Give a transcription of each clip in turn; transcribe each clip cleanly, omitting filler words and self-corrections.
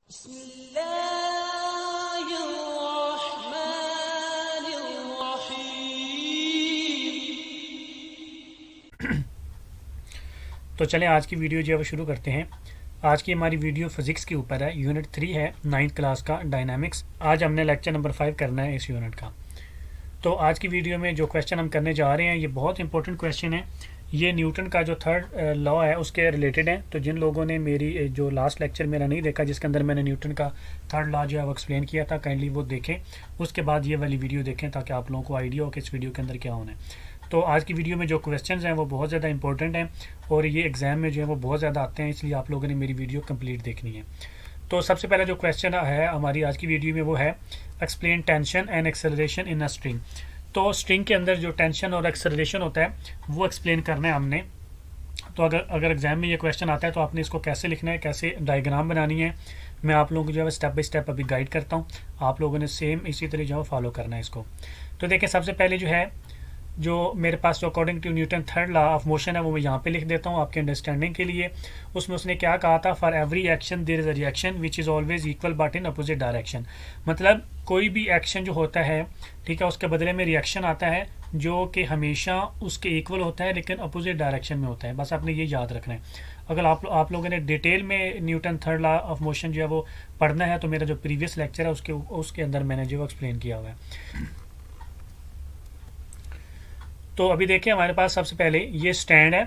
तो चलें आज की वीडियो जो है वो शुरू करते हैं। आज की हमारी वीडियो फिज़िक्स के ऊपर है। यूनिट 3 है 9th क्लास का डायनामिक्स। आज हमने लेक्चर नंबर 5 करना है इस यूनिट का। तो आज की वीडियो में जो क्वेश्चन हम करने जा रहे हैं ये बहुत इंपॉर्टेंट क्वेश्चन है। ये न्यूटन का जो थर्ड लॉ है उसके रिलेटेड है। तो जिन लोगों ने मेरी जो लास्ट लेक्चर मेरा नहीं देखा जिसके अंदर मैंने न्यूटन का थर्ड लॉ जो है वो एक्सप्लेन किया था, काइंडली वो देखें, उसके बाद ये वाली वीडियो देखें ताकि आप लोगों को आइडिया हो कि इस वीडियो के अंदर क्या होना है। तो आज की वीडियो में जो क्वेश्चंस हैं वो बहुत ज़्यादा इंपॉर्टेंट हैं और ये एग्ज़ाम में जो है वो बहुत ज़्यादा आते हैं, इसलिए आप लोगों ने मेरी वीडियो कंप्लीट देखनी है। तो सबसे पहला जो क्वेश्चन है हमारी आज की वीडियो में वो है explain tension and acceleration in a string. तो स्ट्रिंग के अंदर जो टेंशन और एक्सेलरेशन होता है वो एक्सप्लेन करना है हमने। तो अगर एग्जाम में ये क्वेश्चन आता है तो आपने इसको कैसे लिखना है, कैसे डायग्राम बनानी है, मैं आप लोगों को जो है स्टेप बाय स्टेप अभी गाइड करता हूँ। आप लोगों ने सेम इसी तरह जो है फॉलो करना है इसको। तो देखिए सबसे पहले जो है जो मेरे पास जो according to Newton third law of motion है वो मैं यहाँ पे लिख देता हूँ आपके अंडरस्टैंडिंग के लिए। उसमें उसने क्या कहा था, for every action there is a reaction which is always equal but in opposite direction. मतलब कोई भी एक्शन जो होता है, ठीक है, उसके बदले में रिएक्शन आता है जो कि हमेशा उसके इक्वल होता है लेकिन अपोजिट डायरेक्शन में होता है। बस आपने ये याद रखना है। अगर आप लोगों ने डिटेल में Newton third law of motion जो है वो पढ़ना है तो मेरा जो प्रीवियस लेक्चर है उसके अंदर मैंने जो एक्सप्लेन किया हुआ है। तो अभी देखिए हमारे पास सबसे पहले ये स्टैंड है,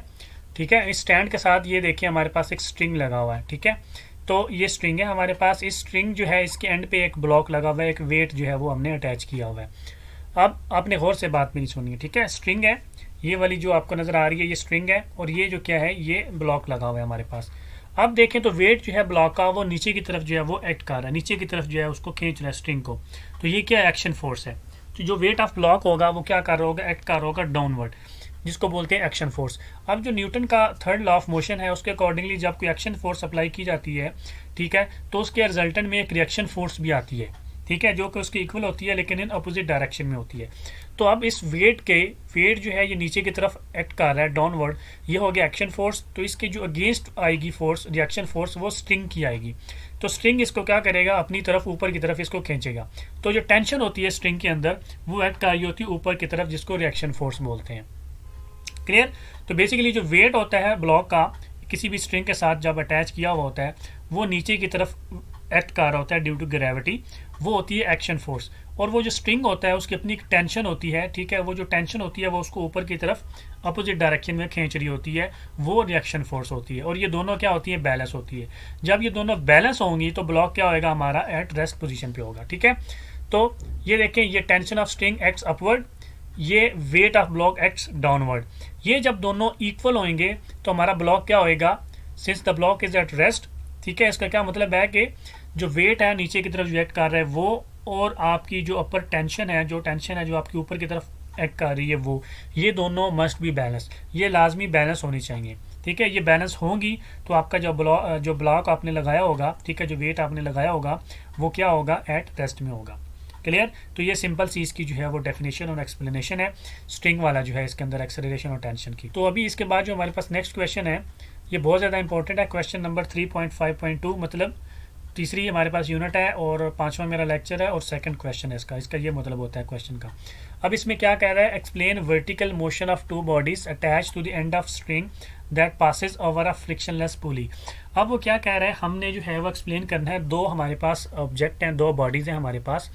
ठीक है। इस स्टैंड के साथ ये देखिए हमारे पास एक स्ट्रिंग लगा हुआ है, ठीक है। तो ये स्ट्रिंग है हमारे पास। इस स्ट्रिंग जो है इसके एंड पे एक ब्लॉक लगा हुआ है, एक वेट जो है वो हमने अटैच किया हुआ है। अब आपने गौर से बात मेरी सुनी है, ठीक है। स्ट्रिंग है ये वाली जो आपको नज़र आ रही है, ये स्ट्रिंग है और ये जो क्या है ये ब्लॉक लगा हुआ है हमारे पास। अब देखें तो वेट जो है ब्लॉक का वो नीचे की तरफ जो है वो एक्ट कर रहा है, नीचे की तरफ जो है उसको खींच रहा है स्ट्रिंग को। तो ये क्या एक्शन फोर्स है। तो जो वेट ऑफ ब्लॉक होगा वो क्या कर रहा होगा, एक्ट कर रहा होगा डाउनवर्ड, जिसको बोलते हैं एक्शन फोर्स। अब जो न्यूटन का थर्ड लॉ ऑफ मोशन है उसके अकॉर्डिंगली जब कोई एक्शन फोर्स अप्लाई की जाती है, ठीक है, तो उसके रिजल्टेंट में एक रिएक्शन फोर्स भी आती है, ठीक है, जो कि उसकी इक्वल होती है लेकिन इन अपोजिट डायरेक्शन में होती है। तो अब इस वेट जो है ये नीचे की तरफ एक्ट कर रहा है डाउनवर्ड, ये हो गया एक्शन फोर्स। तो इसके जो अगेंस्ट आएगी फोर्स, रिएक्शन फोर्स, वो स्ट्रिंग की आएगी। तो स्ट्रिंग इसको क्या करेगा, अपनी तरफ ऊपर की तरफ इसको खींचेगा। तो जो टेंशन होती है स्ट्रिंग के अंदर वो एक्ट कर रही होती है ऊपर की तरफ, जिसको रिएक्शन फोर्स बोलते हैं। क्लियर। तो बेसिकली जो वेट होता है ब्लॉक का किसी भी स्ट्रिंग के साथ जब अटैच किया हुआ होता है वो नीचे की तरफ एक्ट कर रहा होता है ड्यू टू ग्रेविटी, वो होती है एक्शन फोर्स। और वो जो स्ट्रिंग होता है उसकी अपनी टेंशन होती है, ठीक है, वो जो टेंशन होती है वो उसको ऊपर की तरफ अपोजिट डायरेक्शन में खींच रही होती है, वो रिएक्शन फोर्स होती है। और ये दोनों क्या होती है, बैलेंस होती है। जब ये दोनों बैलेंस होंगी तो ब्लॉक क्या होगा हमारा, एट रेस्ट पोजीशन पे होगा, ठीक है। तो ये देखें ये tension of string acts upward, ये weight of block acts downward. ये जब दोनों इक्वल होंगे तो हमारा ब्लॉक क्या होएगा, since the block is at rest, ठीक है। इसका क्या मतलब है कि जो वेट है नीचे की तरफ जो एक्ट कर रहा है वो, और आपकी जो अपर टेंशन है, जो आपकी ऊपर की तरफ एक्ट कर रही है वो, ये दोनों मस्ट बी बैलेंस, ये लाजमी बैलेंस होनी चाहिए, ठीक है। ये बैलेंस होंगी तो आपका जो ब्लॉक आपने लगाया होगा, ठीक है, जो वेट आपने लगाया होगा वो क्या होगा, एट रेस्ट में होगा। क्लियर। तो ये सिंपल सी इसकी जो है वो डेफिनेशन और एक्सप्लेनेशन है स्ट्रिंग वाला जो है इसके अंदर एक्सेलरेशन और टेंशन की। तो अभी इसके बाद जो हमारे पास नेक्स्ट क्वेश्चन है ये बहुत ज़्यादा इंपॉर्टेंट है। क्वेश्चन नंबर 3.5.2, मतलब तीसरी हमारे पास यूनिट है और 5वां मेरा लेक्चर है और सेकंड क्वेश्चन है इसका ये मतलब होता है क्वेश्चन का। अब इसमें क्या कह रहा है, explain vertical motion of two bodies attach to the end of string that passes over a frictionless pulley. अब वो क्या कह रहा है, हमने जो है वो एक्सप्लेन करना है, दो हमारे पास ऑब्जेक्ट हैं, दो बॉडीज़ हैं हमारे पास,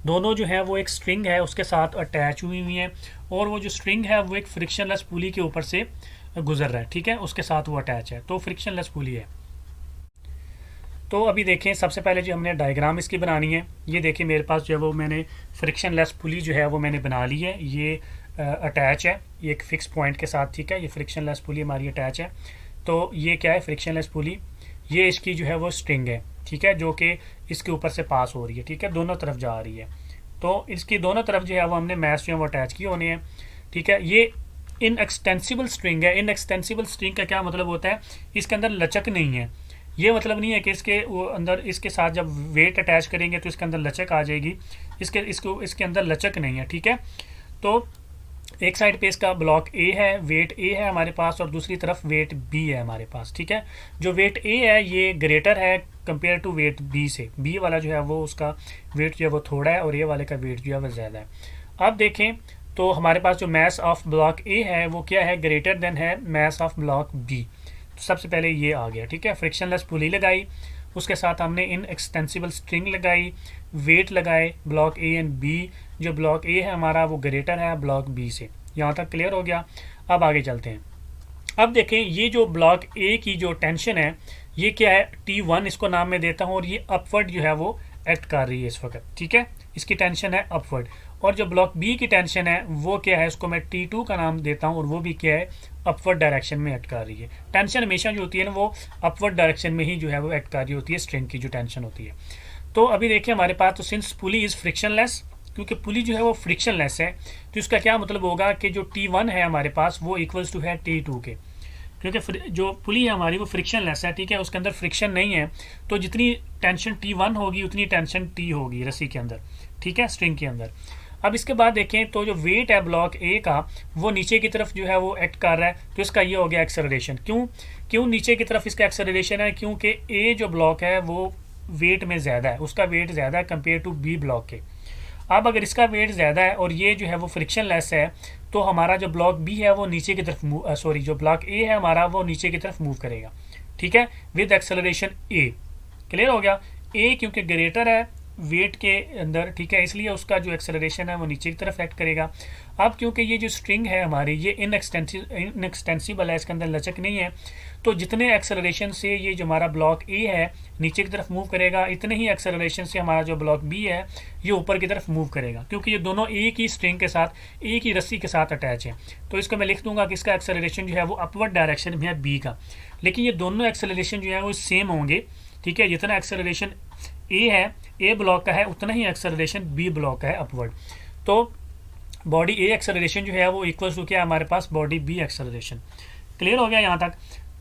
दोनों जो है वो एक स्ट्रिंग है उसके साथ अटैच हुई हुई हैं और वो जो स्ट्रिंग है वो एक फ्रिक्शनलेस पुली के ऊपर से गुजर रहा है, ठीक है, उसके साथ वो अटैच है, तो फ्रिक्शनलेस पुली है। तो अभी देखें सबसे पहले जो हमने डायग्राम इसकी बनानी है, ये देखिए मेरे पास जो है वो मैंने फ्रिक्शनलेस पुली जो है वो मैंने बना ली है। ये अटैच है, ये एक फिक्स पॉइंट के साथ, ठीक है, ये फ्रिक्शनलेस पुली हमारी अटैच है। तो ये क्या है, फ्रिक्शनलेस पुली, ये इसकी जो है वो स्ट्रिंग है, ठीक है, जो कि इसके ऊपर से पास हो रही है, ठीक है, दोनों तरफ जा रही है। तो इसकी दोनों तरफ जो है वो हमने मैश जो है वो अटैच किए होने हैं, ठीक है। ये इन एक्सटेंसिबल स्ट्रिंग है। इन एक्सटेंसिबल स्ट्रिंग का क्या मतलब होता है, इसके अंदर लचक नहीं है। ये मतलब नहीं है कि इसके वो अंदर इसके साथ जब वेट अटैच करेंगे तो इसके अंदर लचक आ जाएगी, इसके अंदर लचक नहीं है, ठीक है। तो एक साइड पे इसका ब्लॉक ए है, वेट ए है हमारे पास, और दूसरी तरफ वेट बी है हमारे पास, ठीक है। जो वेट ए है ये ग्रेटर है कंपेयर टू वेट बी से, बी वाला जो है वो उसका वेट जो है वो थोड़ा है और ए वाले का वेट जो है वो ज़्यादा है। अब देखें तो हमारे पास जो मास ऑफ ब्लॉक ए है वो क्या है, ग्रेटर देन है मास ऑफ ब्लॉक बी। तो सबसे पहले ये आ गया, ठीक है। फ्रिक्शनलेस पुली लगाई, उसके साथ हमने इन एक्सटेंसिबल स्ट्रिंग लगाई, वेट लगाए ब्लॉक ए एंड बी। जो ब्लॉक ए है हमारा वो ग्रेटर है ब्लॉक बी से। यहाँ तक क्लियर हो गया। अब आगे चलते हैं। अब देखें ये जो ब्लॉक ए की जो टेंशन है ये क्या है, T1 इसको नाम में देता हूँ, और ये अपवर्ड जो है वो एक्ट कर रही है इस वक्त, ठीक है। इसकी टेंशन है अपवर्ड। और जो ब्लॉक बी की टेंशन है वो क्या है, उसको मैं T2 का नाम देता हूँ, और वो भी क्या है, अपवर्ड डायरेक्शन में एक्ट कर रही है। टेंशन हमेशा जो होती है ना वो अपवर्ड डायरेक्शन में ही जो है वो एक्ट कर रही होती है, स्ट्रिंग की जो टेंशन होती है। तो अभी देखिए हमारे पास, तो सिंस पुली इज फ्रिक्शनलेस, क्योंकि पुली जो है वो फ्रिक्शनलेस है, तो इसका क्या मतलब होगा कि जो T1 है हमारे पास वो इक्वल्स टू है T2 के, क्योंकि जो पुली है हमारी वो फ्रिक्शनलेस है, ठीक है, उसके अंदर फ्रिक्शन नहीं है। तो जितनी टेंशन T1 होगी उतनी टेंशन T होगी रस्सी के अंदर, ठीक है, स्ट्रिंग के अंदर। अब इसके बाद देखें तो जो वेट है ब्लॉक ए का वो नीचे की तरफ जो है वो एक्ट कर रहा है, तो इसका ये हो गया एक्सेलरेशन। क्यों नीचे की तरफ इसका एक्सेलरेशन है, क्योंकि ए जो ब्लॉक है वो वेट में ज़्यादा है, उसका वेट ज़्यादा है कंपेयर टू बी ब्लॉक के। अब अगर इसका वेट ज़्यादा है और ये जो है वो फ्रिक्शनलेस है, तो हमारा जो ब्लॉक बी है वो नीचे की तरफ जो ब्लॉक ए है हमारा वो नीचे की तरफ मूव करेगा, ठीक है, विद एक्सेलरेशन ए। क्लियर हो गया। ए क्योंकि ग्रेटर है वेट के अंदर, ठीक है, इसलिए उसका जो एक्सेलरेशन है वो नीचे की तरफ एक्ट करेगा। अब क्योंकि ये जो स्ट्रिंग है हमारी ये इनएक्सटेंसिबल है, इसके अंदर लचक नहीं है, तो जितने एक्सेलरेशन से ये जो हमारा ब्लॉक ए है नीचे की तरफ मूव करेगा, इतने ही एक्सेलरेशन से हमारा जो ब्लॉक बी है ये ऊपर की तरफ मूव करेगा, क्योंकि ये दोनों एक ही स्ट्रिंग के साथ, एक ही रस्सी के साथ अटैच है। तो इसको मैं लिख दूंगा कि इसका एक्सेलरेशन जो है वो अपवर्ड डायरेक्शन में है बी का, लेकिन ये दोनों एक्सेलरेशन जो है वो सेम होंगे, ठीक है। जितना एक्सेलरेशन ए है, ए ब्लॉक का है, उतना ही एक्सेलरेशन बी ब्लॉक का है अपवर्ड। तो बॉडी ए एक्सेलरेशन जो है वो इक्वल टू क्या है हमारे पास, बॉडी बी एक्सेलरेशन। क्लियर हो गया यहाँ तक।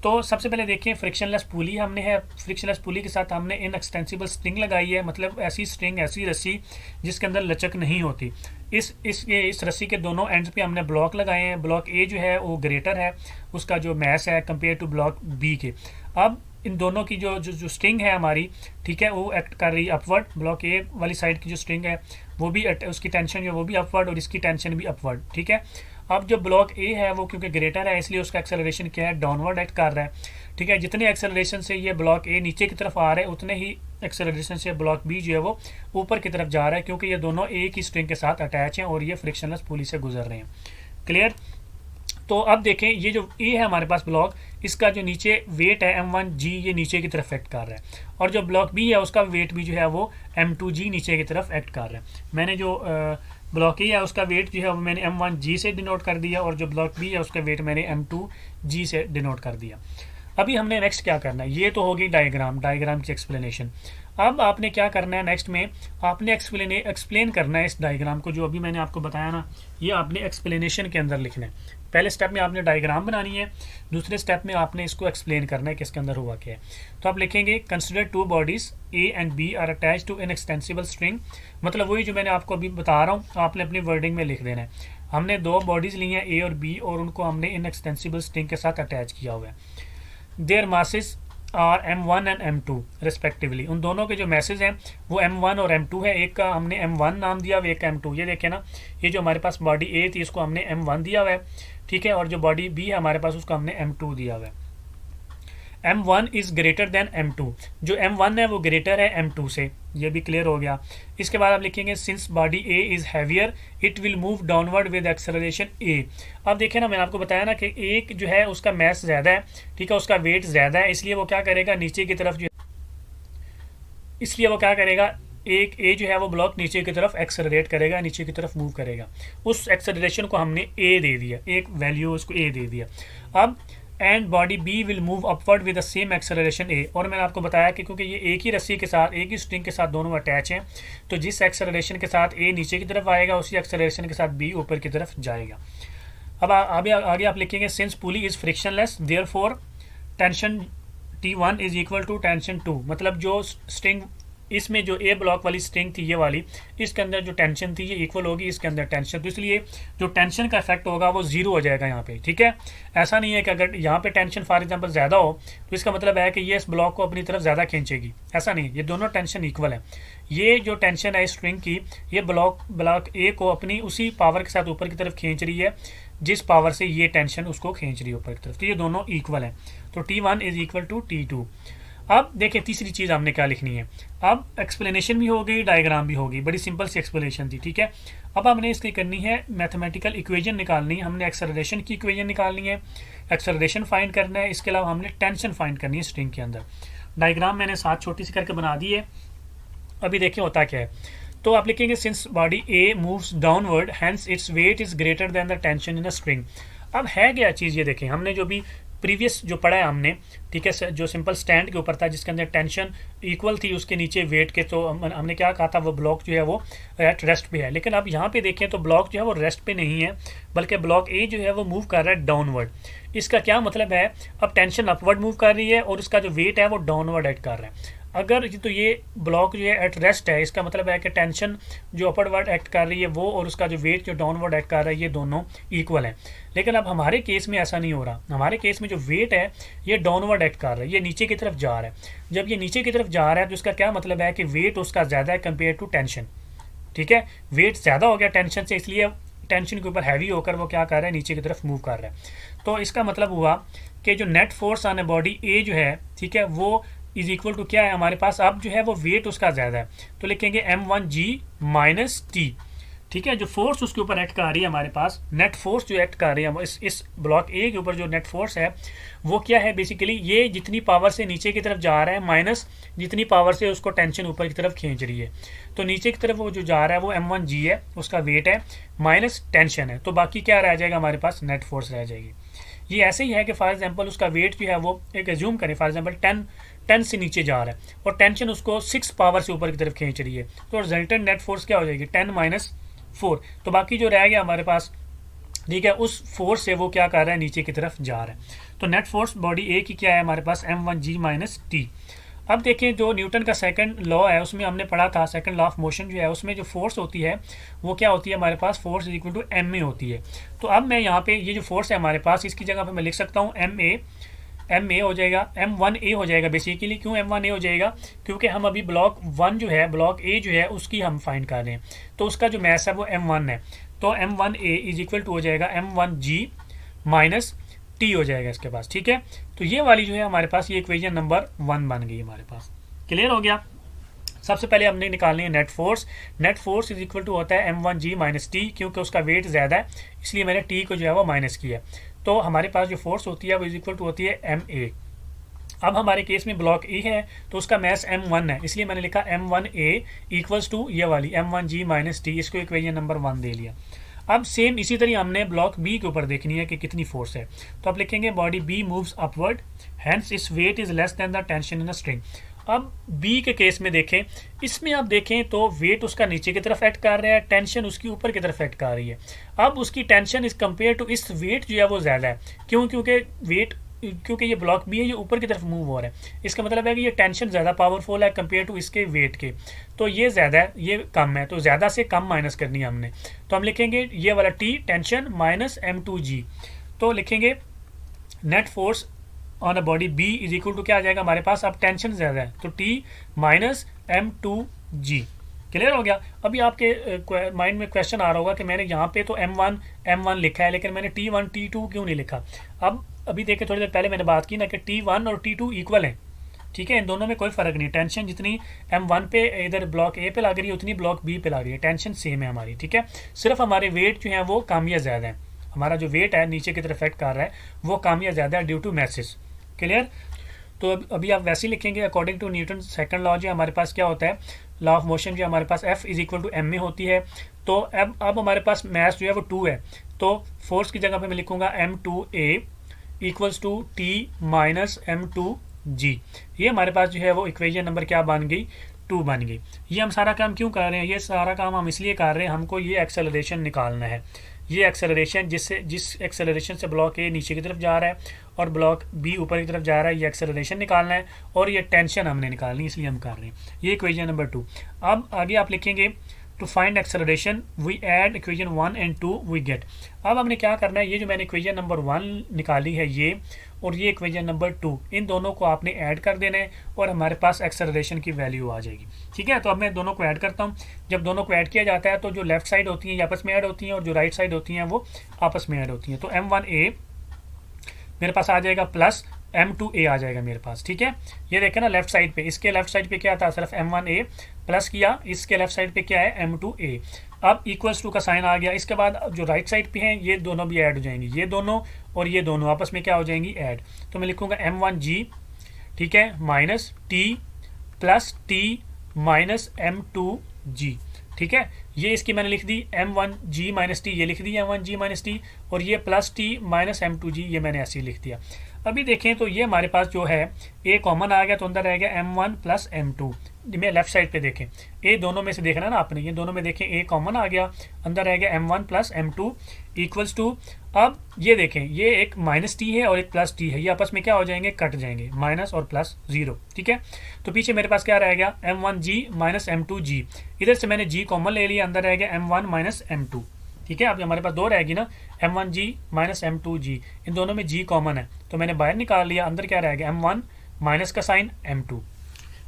तो सबसे पहले देखिए फ्रिक्शनलेस पुली हमने है, फ्रिक्शनलेस पुली के साथ हमने इन एक्सटेंसिबल स्ट्रिंग लगाई है, मतलब ऐसी स्ट्रिंग, ऐसी रस्सी जिसके अंदर लचक नहीं होती। इस रस्सी के दोनों एंड्स पे हमने ब्लॉक लगाए हैं। ब्लॉक ए जो है वो ग्रेटर है, उसका जो मैस है कंपेयर टू ब्लॉक बी के। अब इन दोनों की जो स्ट्रिंग है हमारी, ठीक है, वो एक्ट कर रही है अपवर्ड। ब्लॉक ए वाली साइड की जो स्ट्रिंग है वो भी उसकी टेंशन जो है वो भी अपवर्ड, और इसकी टेंशन भी अपवर्ड, ठीक है। अब जो ब्लॉक ए है वो क्योंकि ग्रेटर है इसलिए उसका एक्सेलरेशन क्या है, डाउनवर्ड एक्ट कर रहा है, ठीक है। जितने एक्सेलरेशन से ये ब्लॉक ए नीचे की तरफ आ रहा है उतने ही एक्सेलरेशन से ब्लॉक बी जो है वो ऊपर की तरफ जा रहा है, क्योंकि ये दोनों एक ही स्ट्रिंग के साथ अटैच हैं और ये फ्रिक्शनलेस पुली से गुजर रहे हैं। क्लियर। तो अब देखें ये जो ए है हमारे पास ब्लॉक, इसका जो नीचे वेट है M1G ये नीचे की तरफ एक्ट कर रहा है, और जो ब्लॉक बी है उसका वेट भी जो है वो M2G नीचे की तरफ एक्ट कर रहा है। मैंने जो ब्लॉक ए है उसका वेट जो है वो मैंने M1G से डिनोट कर दिया, और जो ब्लॉक बी है उसका वेट मैंने M2G से डिनोट कर दिया। अभी हमने नेक्स्ट क्या करना है, ये तो होगी डायग्राम की एक्सप्लेनेशन। अब आपने क्या करना है नेक्स्ट में, आपने एक्सप्लेन करना है इस डायग्राम को, जो अभी मैंने आपको बताया ना, ये आपने एक्सप्लेनेशन के अंदर लिखना है। पहले स्टेप में आपने डायग्राम बनानी है, दूसरे स्टेप में आपने इसको एक्सप्लेन करना है कि इसके अंदर हुआ क्या है। तो आप लिखेंगे consider two bodies A and B are attach to an extensible string, मतलब वही जो मैंने आपको अभी बता रहा हूँ आपने अपनी वर्डिंग में लिख देना है। हमने दो बॉडीज ली हैं ए और बी, और उनको हमने इन एक्सटेंसिबल स्ट्रिंग के साथ अटैच किया हुआ है। Their masses are M1 and M2 respectively, उन दोनों के जो मैसेज हैं वो M1 और M2 है। एक का हमने M1 नाम दिया हुआ, एक का M2। ये देखें ना, ये जो हमारे पास बॉडी ए थी इसको हमने M1 दिया हुआ है, ठीक है, और जो बॉडी बी है हमारे पास उसको हमने M2 दिया हुआ है। M1 is greater then M2, जो M1 है वो ग्रेटर है M2 से, ये भी क्लियर हो गया। इसके बाद आप लिखेंगे since body A is heavier it will move downward with acceleration A। अब देखें ना, मैंने आपको बताया ना कि एक जो है उसका मैस ज़्यादा है, ठीक है, उसका वेट ज़्यादा है, इसलिए वो क्या करेगा नीचे की तरफ एक ए जो है वो ब्लॉक नीचे की तरफ एक्सेलरेट करेगा, नीचे की तरफ मूव करेगा। उस एक्सेलरेशन को हमने ए दे दिया, एक वैल्यू उसको ए दे दिया। अब and body B will move upward with the same acceleration a, और मैंने आपको बताया कि क्योंकि ये एक ही रस्सी के साथ, एक ही स्ट्रिंग के साथ दोनों अटैच हैं, तो जिस एक्सेलरेशन के साथ ए नीचे की तरफ आएगा उसी एक्सेलरेशन के साथ बी ऊपर की तरफ जाएगा। अब आगे आप लिखेंगे since pulley is frictionless therefore tension T1 is equal to tension 2, मतलब जो स्ट्रिंग इसमें जो ए ब्लॉक वाली स्ट्रिंग थी ये वाली, इसके अंदर जो टेंशन थी ये इक्वल होगी इसके अंदर टेंशन, तो इसलिए जो टेंशन का इफेक्ट होगा वो जीरो हो जाएगा यहाँ पे, ठीक है। ऐसा नहीं है कि अगर यहाँ पे टेंशन फॉर एग्जांपल ज़्यादा हो तो इसका मतलब है कि ये इस ब्लॉक को अपनी तरफ ज़्यादा खींचेगी, ऐसा नहीं है, ये दोनों टेंशन इक्वल है। ये जो टेंशन है स्ट्रिंग की, ये ब्लॉक ए को अपनी उसी पावर के साथ ऊपर की तरफ खींच रही है जिस पावर से ये टेंशन उसको खींच रही है ऊपर की तरफ, तो ये दोनों इक्वल है। तो T1 is equal to T2। अब देखिए तीसरी चीज़ हमने क्या लिखनी है, अब एक्सप्लेनेशन भी हो गई, डायग्राम भी होगी, बड़ी सिंपल सी एक्सप्लेनेशन थी, ठीक है। अब हमने इसकी करनी है मैथमेटिकल इक्वेशन निकालनी है, हमने एक्सेलरेशन की इक्वेशन निकालनी है, एक्सेलरेशन फाइंड करना है, इसके अलावा हमने टेंशन फाइंड करनी है स्ट्रिंग के अंदर। डायग्राम मैंने साथ छोटी सी करके बना दी है। अभी देखिए होता क्या है, तो आप लिखेंगे since body A moves downward hence its weight is greater than the tension in a string. अब है क्या चीज़, ये देखें हमने जो भी प्रीवियस जो पढ़ा है हमने, ठीक है, जो सिंपल स्टैंड के ऊपर था जिसके अंदर टेंशन इक्वल थी उसके नीचे वेट के, तो हमने क्या कहा था वो ब्लॉक जो है वो एट रेस्ट पे है। लेकिन अब यहाँ पे देखें तो ब्लॉक जो है वो रेस्ट पे नहीं है, बल्कि ब्लॉक ए जो है वो मूव कर रहा है डाउनवर्ड। इसका क्या मतलब है, अब टेंशन अपवर्ड मूव कर रही है और उसका जो वेट है वो डाउनवर्ड एक्ट कर रहा है। अगर तो ये ब्लॉक जो है एट रेस्ट है, इसका मतलब है कि टेंशन जो अपवर्ड एक्ट कर रही है वो और उसका जो वेट जो डाउनवर्ड एक्ट कर रहा है ये दोनों इक्वल है। लेकिन अब हमारे केस में ऐसा नहीं हो रहा, हमारे केस में जो वेट है ये डाउनवर्ड एक्ट कर रहा है, ये नीचे की तरफ जा रहा है। जब ये नीचे की तरफ जा रहा है तो इसका क्या मतलब है कि वेट उसका ज़्यादा है कंपेयर टू टेंशन, ठीक है, वेट ज़्यादा हो गया टेंशन से, इसलिए टेंशन के ऊपर हैवी होकर वो क्या कर रहा है नीचे की तरफ मूव कर रहा है। तो इसका मतलब हुआ कि जो net force on a body A जो है, ठीक है, वो इज इक्वल टू क्या है हमारे पास, अब जो है वो वेट उसका ज़्यादा है, तो लिखेंगे m1g माइनस टी, ठीक है। जो फोर्स उसके ऊपर एक्ट कर रही है हमारे पास, नेट फोर्स जो एक्ट कर रही है इस ब्लॉक ए के ऊपर जो नेट फोर्स है वो क्या है, बेसिकली ये जितनी पावर से नीचे की तरफ जा रहा है माइनस जितनी पावर से उसको टेंशन ऊपर की तरफ खींच रही है। तो नीचे की तरफ वो जो जा रहा है वो m1g है, उसका वेट है, माइनस टेंशन है, तो बाकी क्या रह जाएगा हमारे पास, नेट फोर्स रह जाएगी। ये ऐसे ही है कि फॉर एग्जांपल उसका वेट जो है वो एक एज्यूम करें फॉर एग्जांपल 10 से नीचे जा रहा है और टेंशन उसको 6 पावर से ऊपर की तरफ खींच रही है, तो रिजल्टेंट नेट फोर्स क्या हो जाएगी 10 माइनस 4, तो बाकी जो रह गया हमारे पास, ठीक है, उस फोर्स से वो क्या कर रहा है नीचे की तरफ जा रहा है। तो नेट फोर्स बॉडी ए की क्या है हमारे पास m1g माइनस टी। अब देखें जो न्यूटन का सेकंड लॉ है उसमें हमने पढ़ा था, सेकंड लॉ ऑफ मोशन जो है उसमें जो फोर्स होती है वो क्या होती है हमारे पास, force is equal to m a होती है। तो अब मैं यहाँ पे ये जो फोर्स है हमारे पास इसकी जगह पे मैं लिख सकता हूँ एम ए हो जाएगा, m1a हो जाएगा बेसिकली। क्यों m1a हो जाएगा, क्योंकि हम अभी ब्लॉक 1 जो है, ब्लॉक ए जो है उसकी हम फाइंड कर रहे हैं, तो उसका जो मैस है वो m1 है, तो m1a इज इक्वल टू हो जाएगा m1g माइनस टी हो जाएगा इसके पास, ठीक है। तो ये वाली जो है हमारे पास ये इक्वेशन नंबर 1 बन गई हमारे पास। क्लियर हो गया। सबसे पहले हमने निकालनी है net force. Net force is equal to होता है m1g माइनस टी, क्योंकि उसका वेट ज़्यादा है इसलिए मैंने टी को जो है वो माइनस किया। तो हमारे पास जो फोर्स होती है वो इज इक्वल टू होती है ma। अब हमारे केस में ब्लॉक ए है तो उसका मैस m1 है, इसलिए मैंने लिखा m1a इक्वल्स टू ये वाली m1g माइनस टी, इसको इक्वेशन नंबर 1 दे लिया। अब सेम इसी तरह हमने ब्लॉक बी के ऊपर देखनी है कि कितनी फोर्स है, तो आप लिखेंगे body B moves upward hence its weight is less than the tension in a string. अब बी के केस में देखें, इसमें आप देखें तो वेट उसका नीचे की तरफ एक्ट कर रहा है, टेंशन उसकी ऊपर की तरफ एक्ट कर रही है। अब उसकी टेंशन इज कंपेयर टू इस वेट जो है वो ज़्यादा है, क्यों, क्योंकि ये ब्लॉक बी है ये ऊपर की तरफ मूव हो रहा है, इसका मतलब है कि ये टेंशन ज़्यादा पावरफुल है कंपेयर टू इसके वेट के, तो ये ज़्यादा है ये कम है, तो ज़्यादा से कम माइनस करनी है हमने। तो हम लिखेंगे ये वाला टी टेंशन माइनस m2g, तो लिखेंगे net force on a body B is equal to क्या आ जाएगा हमारे पास, अब टेंशन ज़्यादा है तो टी माइनस m2g। क्लियर हो गया। अभी आपके माइंड में क्वेश्चन आ रहा होगा कि मैंने यहाँ पे तो m1 लिखा है लेकिन मैंने t1 t2 क्यों नहीं लिखा। अब अभी देखे थोड़ी देर पहले मैंने बात की ना कि t1 और t2 इक्वल हैं, ठीक है, इन दोनों में कोई फ़र्क नहीं। टेंशन जितनी m1 पे इधर ब्लॉक ए पे लग रही है उतनी ब्लॉक बी पे लग रही है, टेंशन सेम है हमारी, ठीक है। सिर्फ हमारे वेट जो है वो कम या ज़्यादा है, हमारा जो वेट है नीचे की तरफ इफेक्ट कर रहा है वो कम या ज़्यादा है ड्यू टू मैसेज। क्लियर। तो अभी आप वैसे ही लिखेंगे according to Newton second law जो हमारे पास क्या होता है, लॉ ऑफ मोशन जो हमारे पास F is equal to m a होती है। तो अब हमारे पास मैस जो है वो 2 है, तो फोर्स की जगह पे मैं लिखूंगा m2a equals to T minus m2g। ये हमारे पास जो है वो इक्वेशन नंबर क्या बन गई, 2 बन गई। ये हम सारा काम क्यों कर रहे हैं, ये सारा काम हम इसलिए कर रहे हैं, हमको ये एक्सेलरेशन निकालना है। ये एक्सेलरेशन जिस एक्सेलरेशन से ब्लॉक ए नीचे की तरफ जा रहा है और ब्लॉक बी ऊपर की तरफ जा रहा है, ये एक्सेलरेशन निकालना है और ये टेंशन हमने निकालनी है, इसलिए हम कर रहे हैं। ये इक्वेशन नंबर 2। अब आगे आप लिखेंगे to find acceleration we add equation 1 and 2 we get. अब हमने क्या करना है, ये जो मैंने इक्वेशन नंबर 1 निकाली है ये, और ये इक्वेशन नंबर 2, इन दोनों को आपने ऐड कर देना है और हमारे पास एक्सेलरेशन की वैल्यू आ जाएगी। ठीक है, तो अब मैं दोनों को ऐड करता हूँ। जब दोनों को ऐड किया जाता है तो जो लेफ्ट साइड होती हैं ये आपस में ऐड होती हैं और जो राइट साइड होती हैं वो आपस में ऐड होती हैं। तो M1A मेरे पास आ जाएगा प्लस M2A आ जाएगा मेरे पास। ठीक है, ये देखें ना लेफ्ट साइड पे, इसके लेफ्ट साइड पे क्या था, सिर्फ M1A प्लस किया, इसके लेफ्ट साइड पे क्या है M2A। अब इक्वल्स टू का साइन आ गया। इसके बाद जो राइट साइड पे हैं ये दोनों भी ऐड हो जाएंगी, ये दोनों और ये दोनों आपस में क्या हो जाएंगी, ऐड। तो मैं लिखूंगा M1G, ठीक है, minus T plus T minus M2G। ठीक है, ये इसकी मैंने लिख दी M1G माइनस T, ये लिख दी M1G माइनस T, और ये प्लस T माइनस M2G ये मैंने ऐसे ही लिख दिया। अभी देखें तो ये हमारे पास जो है ए कॉमन आ गया, तो अंदर रह गया M1 प्लस M2। मैं लेफ्ट साइड पे देखें, ए दोनों में से देखना ना आपने, ये दोनों में देखें ए कॉमन आ गया, अंदर रह गया M1 plus M2 equals to, अब ये देखें ये एक माइनस टी है और एक प्लस टी है, ये आपस में क्या हो जाएंगे, कट जाएंगे, माइनस और प्लस 0। ठीक है, तो पीछे मेरे पास क्या रह गया, M1G माइनस M2G, इधर से मैंने G कॉमन ले लिया, अंदर रह गया M1 माइनस M2। ठीक है, अब हमारे पास दो रहेगी ना, M1G माइनस M2G, इन दोनों में G कॉमन है तो मैंने बाहर निकाल लिया, अंदर क्या रह गया M1 माइनस का साइन M2।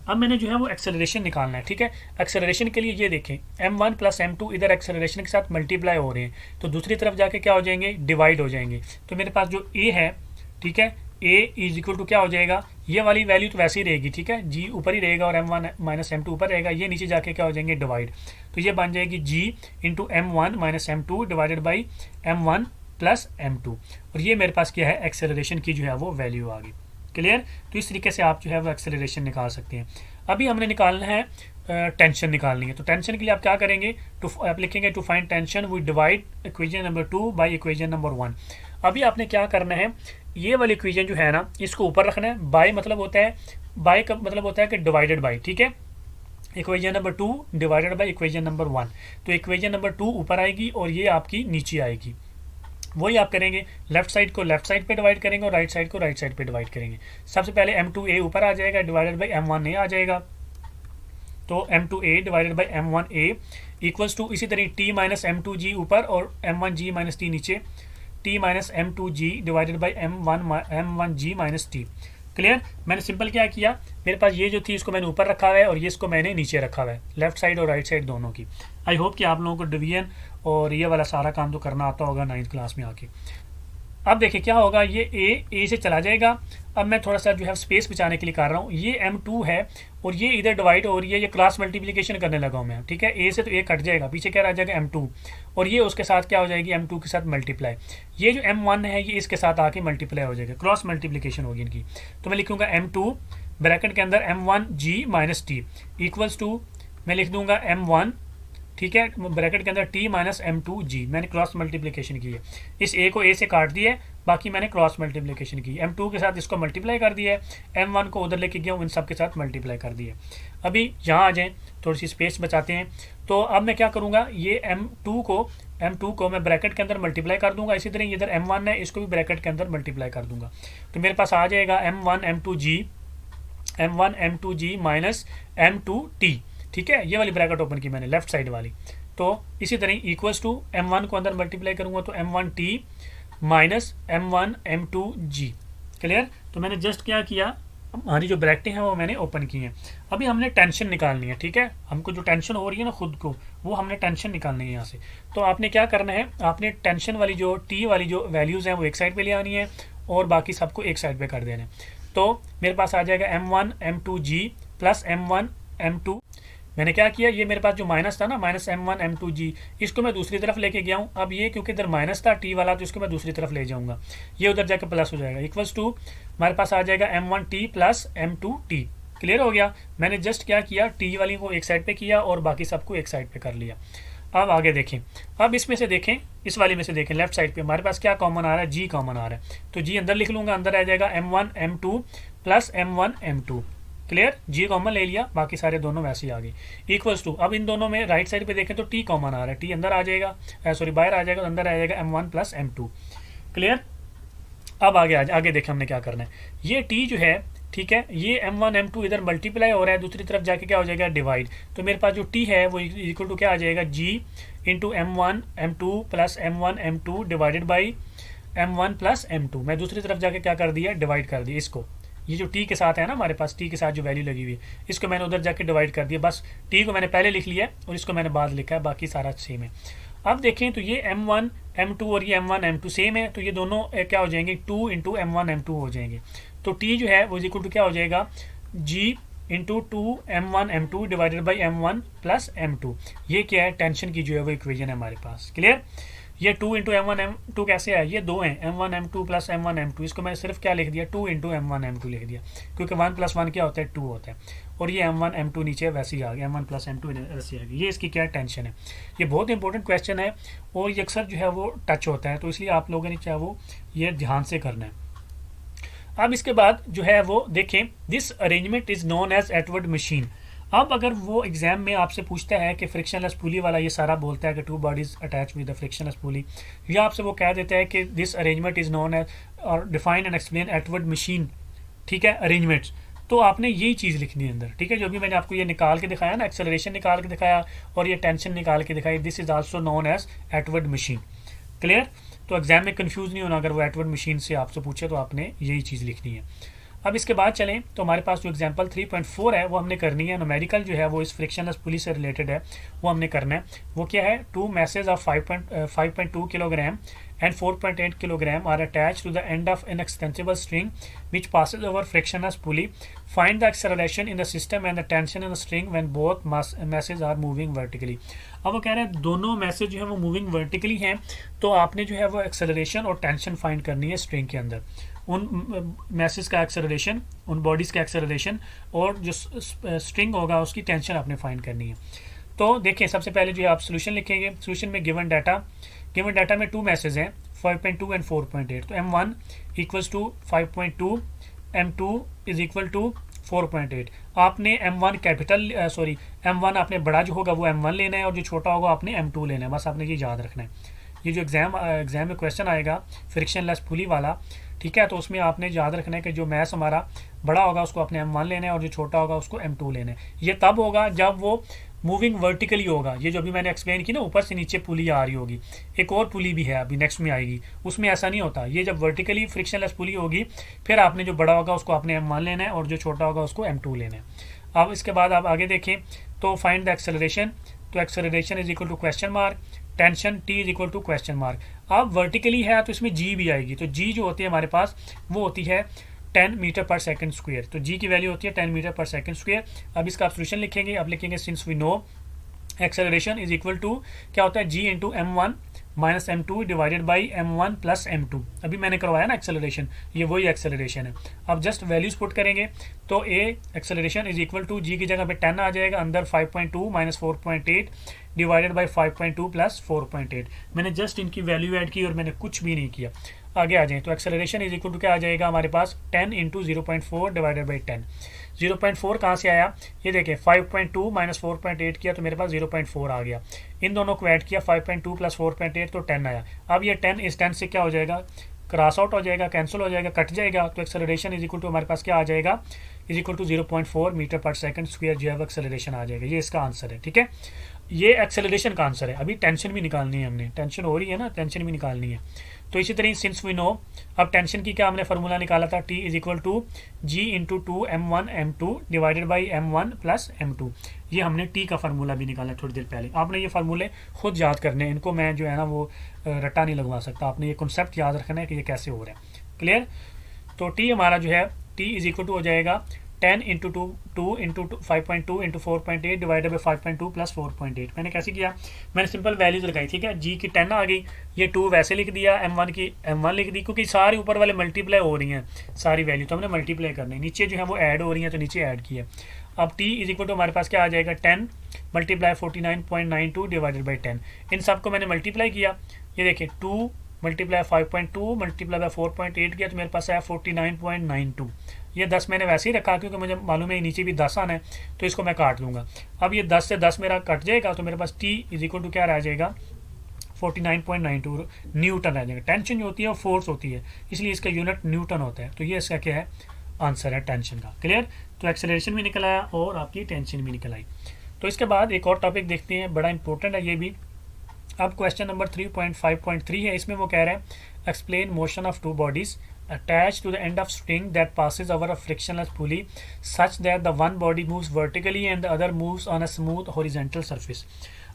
अब मैंने जो है वो एक्सेलरेशन निकालना है। ठीक है, एक्सेलरेशन के लिए ये देखें M1 प्लस M2 इधर एक्सेलरेशन के साथ मल्टीप्लाई हो रहे हैं, तो दूसरी तरफ जाके क्या हो जाएंगे, डिवाइड हो जाएंगे। तो मेरे पास जो A है, ठीक है, A इज इक्वल टू क्या हो जाएगा, ये वाली वैल्यू तो वैसे ही रहेगी। ठीक है, G ऊपर ही रहेगा और M1 माइनस M2 ऊपर रहेगा, ये नीचे जाके क्या हो जाएंगे, डिवाइड। तो ये बन जाएगी G into M1 minus M2 divided by M1 plus M2, और ये मेरे पास क्या है, एक्सेलरेशन की जो है वो वैल्यू आ गई। क्लियर, तो इस तरीके से आप जो है वो एक्सेलरेशन निकाल सकते हैं। अभी हमने निकालना है टेंशन निकालनी है, तो टेंशन के लिए आप क्या करेंगे, आप लिखेंगे to find tension we divide equation number 2 by equation number 1। अभी आपने क्या करना है, ये वाली इक्वेशन जो है ना इसको ऊपर रखना है, बाई मतलब होता है, बाई का मतलब होता है कि डिवाइडेड बाई। ठीक है, equation number 2 divided by equation number 1, तो इक्वेशन नंबर 2 ऊपर आएगी और ये आपकी नीचे आएगी। वही आप करेंगे, लेफ्ट साइड को लेफ्ट साइड पे डिवाइड करेंगे और राइट साइड को राइट साइड पे डिवाइड करेंगे। सबसे पहले M2A ऊपर आ जाएगा डिवाइडेड बाई M1A आ जाएगा, तो M2A divided by M1A equals to, इसी तरह T माइनस M2G ऊपर और M1G माइनस T नीचे, T minus M2G divided by M1G minus T। Clear, मैंने सिंपल क्या किया, मेरे पास ये जो थी इसको मैंने ऊपर रखा हुआ है और ये इसको मैंने नीचे रखा हुआ है, लेफ्ट साइड और राइट साइड दोनों की। आई होप कि आप लोगों को डिवीजन और ये वाला सारा काम तो करना आता होगा 9th क्लास में आके। अब देखिए क्या होगा, ये ए से चला जाएगा। अब मैं थोड़ा सा जो है स्पेस बचाने के लिए कर रहा हूँ, ये M2 है और ये इधर डिवाइड हो रही है, ये क्रॉस मल्टीप्लिकेशन करने लगा हूँ मैं। ठीक है, ए से तो ए कट जाएगा, पीछे क्या रह जाएगा M2, और ये उसके साथ क्या हो जाएगी, M2 के साथ मल्टीप्लाई। ये जो M1 है ये इसके साथ आके मल्टीप्लाई हो जाएगा, क्रॉस मल्टीप्लिकेशन होगी इनकी। तो मैं लिखूंगा M2 ब्रैकेट के अंदर M1G minus T equals to, मैं लिख दूंगा M1, ठीक है, ब्रैकेट के अंदर T माइनस M2G, मैंने क्रॉस मल्टीप्लिकेशन की है, इस A को A से काट दिया है, बाकी मैंने क्रॉस मल्टीप्लिकेशन की, M2 के साथ इसको मल्टीप्लाई कर दिया है, M1 को उधर लेके गया हूँ, इन सब के साथ मल्टीप्लाई कर दिया। अभी यहाँ आ जाएँ, थोड़ी सी स्पेस बचाते हैं। तो अब मैं क्या करूँगा, ये M2 को मैं ब्रैकेट के अंदर मल्टीप्लाई कर दूंगा, इसी तरह इधर M1 है इसको भी ब्रैकेट के अंदर मल्टीप्लाई कर दूंगा, तो मेरे पास आ जाएगा M1 M2G माइनस M2T। ठीक है, ये वाली ब्रैकेट ओपन की मैंने लेफ्ट साइड वाली। तो इसी तरह इक्वल्स टू M1 को अंदर मल्टीप्लाई करूंगा तो M1T minus M1 M2G। Clear, तो मैंने जस्ट क्या किया, हमारी जो ब्रैकेटें हैं वो मैंने ओपन की हैं। अभी हमने टेंशन निकालनी है। ठीक है, हमको जो टेंशन हो रही है ना खुद को, वो हमने टेंशन निकालनी है यहाँ से। तो आपने क्या करना है, आपने टेंशन वाली जो T वाली जो वैल्यूज़ हैं वो एक साइड पे ले आनी है और बाकी सबको एक साइड पे कर देना है। तो मेरे पास आ जाएगा M1 M2G plus M1 M2। मैंने क्या किया, ये मेरे पास जो माइनस था ना, माइनस M1 M2G, इसको मैं दूसरी तरफ लेके गया हूँ। अब ये क्योंकि इधर माइनस था T वाला, तो इसको मैं दूसरी तरफ ले जाऊँगा, ये उधर जाके प्लस हो जाएगा, इक्वल्स टू हमारे पास आ जाएगा M1T प्लस M2T। क्लियर हो गया, मैंने जस्ट क्या किया, T वाली को एक साइड पे किया और बाकी सबको एक साइड पे कर लिया। अब आगे देखें, अब इसमें से देखें, इस वाली में से देखें, लेफ्ट साइड पे हमारे पास क्या कॉमन आ रहा है, G कॉमन आ रहा है, तो G अंदर लिख लूँगा, अंदर आ जाएगा M1 M2 plus M1 M2। Clear, जी कॉमन ले लिया, बाकी सारे दोनों वैसे ही आ गए। इक्वल्स टू, अब इन दोनों में राइट साइड पे देखें तो टी कॉमन आ रहा है, टी अंदर आ जाएगा, सॉरी बाहर आ जाएगा, तो अंदर आ जाएगा m1 प्लस m2। क्लियर, अब आगे देखें हमने क्या करना है। ये टी जो है, ठीक है, ये m1 m2 इधर मल्टीप्लाई हो रहा है, दूसरी तरफ जाके क्या हो जाएगा डिवाइड। तो मेरे पास जो टी है वो इक्वल टू क्या आ जाएगा, g into m1 m2 plus m1 m2 divided by m1 plus m2। मैं दूसरी तरफ जाके क्या कर दिया, डिवाइड कर दिया इसको। ये जो टी के साथ है ना हमारे पास, टी के साथ जो वैल्यू लगी हुई है, इसको मैंने उधर जाके डिवाइड कर दिया। बस टी को मैंने पहले लिख लिया और इसको मैंने बाद लिखा है, बाकी सारा सेम है। अब देखें तो ये m1 m2 और ये m1 m2 सेम है, तो ये दोनों क्या हो जाएंगे, 2 इंटू m1 m2 हो जाएंगे। तो टी जो है वो इक्वल टू क्या हो जाएगा, g into 2 m1 m2 divided by m1 plus m2। ये क्या है, टेंशन की जो है वो इक्वेशन है हमारे पास। क्लियर, ये 2 इंटू m1 m2 कैसे है, ये दो हैं m1 m2 plus m1 m2, इसको मैं सिर्फ क्या लिख दिया, 2 इंटू m1 m2 लिख दिया, क्योंकि 1 प्लस 1 क्या होता है, 2 होता है। और ये m1 m2 नीचे वैसे ही आ गया, m1 प्लस m2 वैसे ही आ गया। ये इसकी क्या टेंशन है, ये बहुत इंपॉर्टेंट क्वेश्चन है और ये अक्सर जो है वो टच होता है, तो इसलिए आप लोगों ने चाहे वो ये ध्यान से करना है। अब इसके बाद जो है वो देखें, this arrangement is known as एटवर्ड मशीन। अब अगर वो एग्जाम में आपसे पूछता है कि फ्रिक्शनलेस पुली वाला ये सारा बोलता है कि two bodies attach with the frictionless pulley, या आपसे वो कह देता है कि this arrangement is known as और डिफाइन एंड एक्सप्लेन एटवर्ड मशीन, ठीक है, अरेंजमेंट्स, तो आपने यही चीज़ लिखनी है अंदर। ठीक है, जो भी मैंने आपको ये निकाल के दिखाया ना, एक्सेलरेशन निकाल के दिखाया और ये टेंशन निकाल के दिखाई, this is also known as एटवर्ड मशीन। क्लियर, तो एग्जाम में कंफ्यूज नहीं होना, अगर वो एटवर्ड मशीन से आपसे पूछे तो आपने यही चीज़ लिखनी है। अब इसके बाद चलें तो हमारे पास जो एग्जांपल 3.4 है वो हमने करनी है। न्यूमेरिकल जो है वो इस फ्रिक्शनलेस पुली से रिलेटेड है, वो हमने करना है। वो क्या है, 2 message of 5.2 kilogram and 4.8 kilogram are attached to the end of an extensible string which passes over frictionless pulley. Find the acceleration in the system and the tension in the string when both masses are moving vertically. अब वो कह रहे हैं दोनों message जो है वो moving vertically हैं, तो आपने जो है वो एक्सेलरेशन और टेंशन फाइंड करनी है स्ट्रिंग के अंदर। उन मैसेज का एक्सेलरेशन, उन बॉडीज़ का एक्सेलरेशन और जो स्ट्रिंग होगा उसकी टेंशन आपने फाइंड करनी है। तो देखिए, सबसे पहले जो है आप सोल्यूशन लिखेंगे। सोल्यूशन में गिवन डाटा में 2 मैसेज हैं, 5.2 एंड 4.8। तो m1 equals to 5.2, m2 is equal to 4.8। आपने m1 कैपिटल m1 आपने बड़ा जो होगा वो m1 लेना है और जो छोटा होगा आपने m2 लेना है। बस आपने ये याद रखना है। ये जो एग्जाम में क्वेश्चन आएगा फ्रिक्शनलेस पुली वाला, ठीक है, तो उसमें आपने याद रखना है कि जो मैस हमारा बड़ा होगा उसको आपने m1 लेना है और जो छोटा होगा उसको m2 लेना है। ये तब होगा जब वो मूविंग वर्टिकली होगा। ये जो अभी मैंने एक्सप्लेन की ना, ऊपर से नीचे पुली आ रही होगी। एक और पुली भी है अभी नेक्स्ट में आएगी, उसमें ऐसा नहीं होता। ये जब वर्टिकली फ्रिक्शनलेस पुली होगी फिर आपने जो बड़ा होगा उसको आपने m1 लेना है और जो छोटा होगा उसको m2 लेना है। अब इसके बाद आप आगे देखें तो फाइंड द एक्सेलरेशन। तो acceleration is equal to question mark, tension T is equal to question mark. अब वर्टिकली है तो इसमें जी भी आएगी। तो जी जो होती है हमारे पास वो होती है 10 मीटर पर सेकंड स्क्वायर। तो जी की वैल्यू होती है 10 मीटर पर सेकंड स्क्वायर। अब इसका आप सोल्यूशन लिखेंगे। अब लिखेंगे since we know acceleration is equal to क्या होता है, g into m1 minus m2 divided by m1 plus m2। अभी मैंने करवाया ना एक्सेलरेशन, ये वही एक्सेलरेशन है। अब जस्ट वैल्यूज पुट करेंगे तो ए एक्सेलरेशन इज इक्वल टू जी की जगह पे 10 आ जाएगा, अंदर 5.2 माइनस 4.8 डिवाइडेड बाई 5.2 प्लस 4.8। मैंने जस्ट इनकी वैल्यू ऐड की और मैंने कुछ भी नहीं किया। आगे आ जाए तो एक्सेलरेशन इज इक्वल टू क्या आ जाएगा हमारे पास, 10 इंटू 0.4 डिवाइडेड बाई 10। 0.4 कहाँ से आया, ये देखें 5.2 माइनस 4.8 किया तो मेरे पास 0.4 आ गया। इन दोनों को ऐड किया 5.2 प्लस 4.8 तो 10 आया। अब ये 10 इस 10 से क्या हो जाएगा, क्रॉस आउट हो जाएगा, कैंसिल हो जाएगा, कट जाएगा। तो एक्सेलरेशन इज इक्वल टू हमारे पास क्या आ जाएगा, is equal to 0.4 metre per second square जो है एक्सेलरेशन आ जाएगा। ये इसका आंसर है। ठीक है, ये एक्सेलरेशन का आंसर है। अभी टेंशन भी निकालनी है, हमने टेंशन हो रही है ना, टेंशन भी निकालनी है। तो इसी तरह सिंस वी नो, अब टेंशन की क्या हमने फार्मूला निकाला था, T is equal to g into 2 m1 m2 divided by m1 plus m2। ये हमने टी का फार्मूला भी निकाला थोड़ी देर पहले। आपने ये फार्मूले खुद याद करने हैं, इनको मैं जो है ना वो रट्टा नहीं लगवा सकता। आपने ये कॉन्सेप्ट याद रखना है कि ये कैसे हो रहा है। क्लियर, तो टी हमारा जो है टी इज इक्वल टू हो जाएगा 10 into 2 into 5.2 into 4.8 divided by 5.2 plus 4.8। मैंने कैसे किया, मैंने सिंपल वैल्यूज लगाई। ठीक है, जी की 10 आ गई, ये 2 वैसे लिख दिया, m1 की m1 लिख दी, क्योंकि सारी ऊपर वाले मल्टीप्लाई हो रही हैं सारी वैल्यू, तो हमने मल्टीप्लाई करनी। नीचे जो है वो ऐड हो रही हैं तो नीचे ऐड किया। अब t इज इक्वल टू हमारे पास क्या आ जाएगा, 10 मल्टीप्लाई 49.92 डिवाइडेड बाई 10। इन सबको मैंने मल्टीप्लाई किया। ये देखिए 2 मल्टीप्लाई 5.2 मल्टीप्लाई बाई 4.8 किया तो मेरे पास आया 49.92। ये 10 मैंने वैसे ही रखा क्योंकि मुझे मालूम है नीचे भी 10 आना है, तो इसको मैं काट दूंगा। अब ये 10 से 10 मेरा कट जाएगा, तो मेरे पास T इज इक्वल टू क्या रह जाएगा, 49.92 न्यूटन रह जाएगा। टेंशन जो होती है वो फोर्स होती है, इसलिए इसका यूनिट न्यूटन होता है। तो ये इसका क्या है, आंसर है टेंशन का। क्लियर। तो एक्सेलरेशन भी निकल आया और आपकी टेंशन भी निकल आई। तो इसके बाद एक और टॉपिक देखते हैं, बड़ा इंपॉर्टेंट है ये भी। अब क्वेश्चन नंबर 3.5.3 है, इसमें वो कह रहे हैं explain motion of two bodies attached to the end of string that passes over a frictionless pulley such that the one body moves vertically and the other moves on a smooth horizontal surface।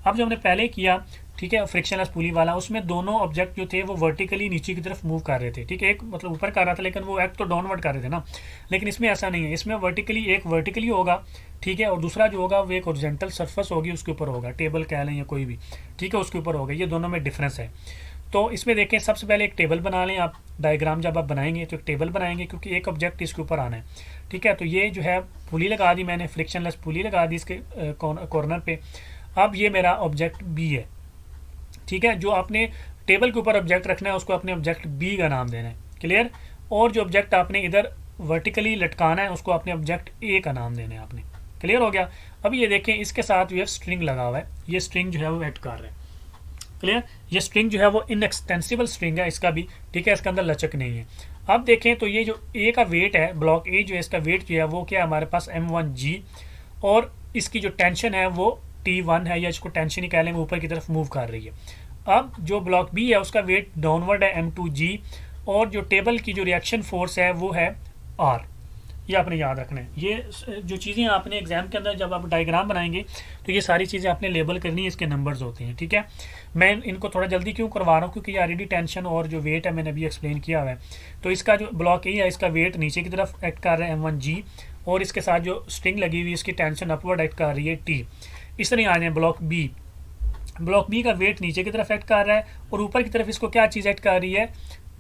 अब जो हमने पहले किया, ठीक है, frictionless पुली वाला, उसमें दोनों ऑब्जेक्ट जो थे वो वर्टिकली नीचे की तरफ मूव कर रहे थे। ठीक है, एक मतलब ऊपर कर रहा था लेकिन वो एक्ट तो डाउनवर्ड कर रहे थे ना, लेकिन इसमें ऐसा नहीं है। इसमें वर्टिकली एक वर्टिकली होगा, ठीक है, और दूसरा जो होगा वो एक हॉरिजॉन्टल सरफेस होगी उसके ऊपर होगा, टेबल कह लें या कोई भी, ठीक है, उसके ऊपर होगा। ये दोनों में डिफरेंस है। तो इसमें देखें, सबसे पहले एक टेबल बना लें आप। डायग्राम जब आप बनाएंगे तो एक टेबल बनाएंगे क्योंकि एक ऑब्जेक्ट इसके ऊपर आना है। ठीक है, तो ये जो है पुली लगा दी मैंने, फ्रिक्शनलेस पुली लगा दी इसके कॉर्नर पे। अब ये मेरा ऑब्जेक्ट बी है। ठीक है, जो आपने टेबल के ऊपर ऑब्जेक्ट रखना है उसको अपने ऑब्जेक्ट बी का नाम देना है। क्लियर। और जो ऑब्जेक्ट आपने इधर वर्टिकली लटकाना है उसको अपने ऑब्जेक्ट ए का नाम देना है आपने। क्लियर हो गया। अब ये देखें, इसके साथ ये स्ट्रिंग लगा हुआ है, ये स्ट्रिंग जो है वो ऐड कर रहा है। क्लियर। ये स्ट्रिंग जो है वो इनएक्सटेंसिबल स्ट्रिंग है इसका भी, ठीक है, इसके अंदर लचक नहीं है। अब देखें तो ये जो ए का वेट है, ब्लॉक ए जो है इसका वेट जो है वो क्या है हमारे पास M1G, और इसकी जो टेंशन है वो T1 है, या इसको टेंशन ही कह लें, ऊपर की तरफ मूव कर रही है। अब जो ब्लॉक बी है उसका वेट डाउनवर्ड है M2G, और जो टेबल की जो रिएक्शन फोर्स है वो है R। ये आपने याद रखना है। ये जो चीज़ें आपने एग्जाम के अंदर जब आप डायग्राम बनाएंगे तो ये सारी चीज़ें आपने लेबल करनी है, इसके नंबर्स होते हैं। ठीक है, मैं इनको थोड़ा जल्दी क्यों करवा रहा हूँ क्योंकि ये ऑलरेडी टेंशन और जो वेट है मैंने अभी एक्सप्लेन किया हुआ है। तो इसका जो ब्लॉक ए है इसका वेट नीचे की तरफ एक्ट कर रहा है M1G, और इसके साथ जो स्ट्रिंग लगी हुई इसकी टेंशन अपवर्ड एक्ट कर रही है T। इस तरह आ जाए ब्लॉक बी, ब्लॉक बी का वेट नीचे की तरफ एक्ट कर रहा है और ऊपर की तरफ इसको क्या चीज़ एक्ट कर रही है,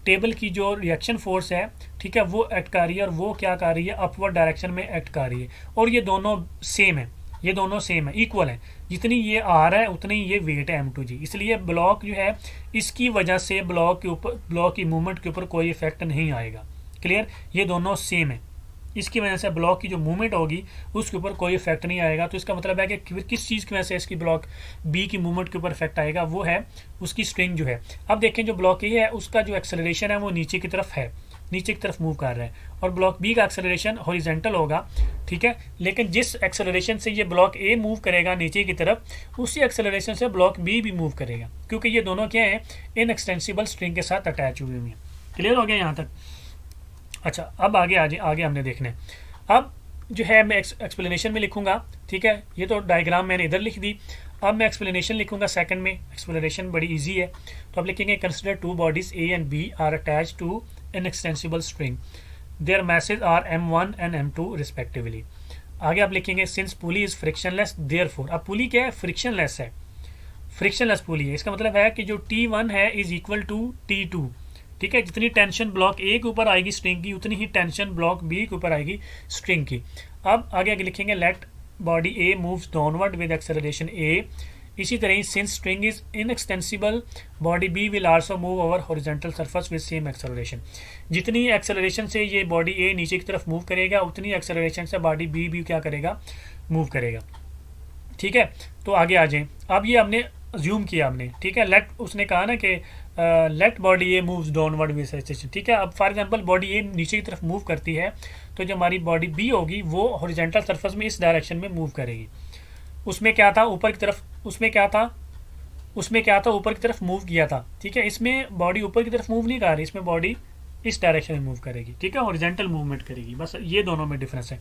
टेबल की जो रिएक्शन फोर्स है, ठीक है, वो एक्ट कर रही है, और वो क्या कर रही है, अपवर्ड डायरेक्शन में एक्ट कर रही है। और ये दोनों सेम है, ये दोनों सेम है, इक्वल है। जितनी ये आर है उतनी ये वेट है M2G। इसलिए ब्लॉक जो है इसकी वजह से ब्लॉक के ऊपर, ब्लॉक की मूवमेंट के ऊपर कोई इफेक्ट नहीं आएगा। क्लियर। ये दोनों सेम है, इसकी वजह से ब्लॉक की जो मूवमेंट होगी उसके ऊपर कोई इफेक्ट नहीं आएगा। तो इसका मतलब है कि किस चीज़ की वजह से इसकी ब्लॉक बी की मूवमेंट के ऊपर इफेक्ट आएगा, वो है उसकी स्ट्रिंग जो है। अब देखें, जो ब्लॉक ए है उसका जो एक्सेलरेशन है वो नीचे की तरफ है, नीचे की तरफ मूव कर रहा है, और ब्लॉक बी का एक्सेलरेशन हॉरिजॉन्टल होगा। ठीक है, लेकिन जिस एक्सेलरेशन से ये ब्लॉक ए मूव करेगा नीचे की तरफ, उसी एक्सेलरेशन से ब्लॉक बी भी मूव करेगा, क्योंकि ये दोनों क्या है, इनएक्सटेंसिबल स्ट्रिंग के साथ अटैच हुए हुए हैं। क्लियर हो गया यहाँ तक। अच्छा, अब आगे आगे हमने देखना है। अब जो है मैं एक्सप्लेनेशन में लिखूंगा। ठीक है, ये तो डायग्राम मैंने इधर लिख दी, अब मैं एक्सप्लेनेशन लिखूंगा सेकंड में। एक्सप्लेनेशन बड़ी इजी है, तो अब लिखेंगे consider two bodies A and B are attach to an extensible string, their masses are M1 and M2 respectively. आगे आप लिखेंगे since pulley is frictionless therefore. अब पुली क्या है, फ्रिक्शनलेस है, फ्रिक्शनलेस पुली है। इसका मतलब है कि जो T1 है इज इक्वल टू T2। ठीक है, जितनी टेंशन ब्लॉक ए के ऊपर आएगी स्ट्रिंग की, उतनी ही टेंशन ब्लॉक बी के ऊपर आएगी स्ट्रिंग की। अब आगे लिखेंगे let body A moves downward with acceleration a. इसी तरह since string is inextensible body B will also move over horizontal surface with same acceleration. जितनी एक्सेलरेशन से ये बॉडी ए नीचे की तरफ मूव करेगा उतनी एक्सेलरेशन से बॉडी बी भी क्या करेगा, मूव करेगा। ठीक है, तो आगे आ जाएं। अब ये हमने अज्यूम किया हमने, ठीक है, लेट उसने कहा ना कि let body A moves downward with acceleration. ठीक है, अब फॉर एग्जांपल बॉडी ए नीचे की तरफ मूव करती है, तो जो हमारी बॉडी बी होगी वो हॉरिजॉन्टल सरफेस में इस डायरेक्शन में मूव करेगी। उसमें क्या था, ऊपर की तरफ, उसमें क्या था ऊपर की तरफ मूव किया था। ठीक है, इसमें बॉडी ऊपर की तरफ मूव नहीं कर रही, इसमें बॉडी इस डायरेक्शन में मूव करेगी। ठीक है, हॉरिजॉन्टल मूवमेंट करेगी, बस ये दोनों में डिफरेंस है।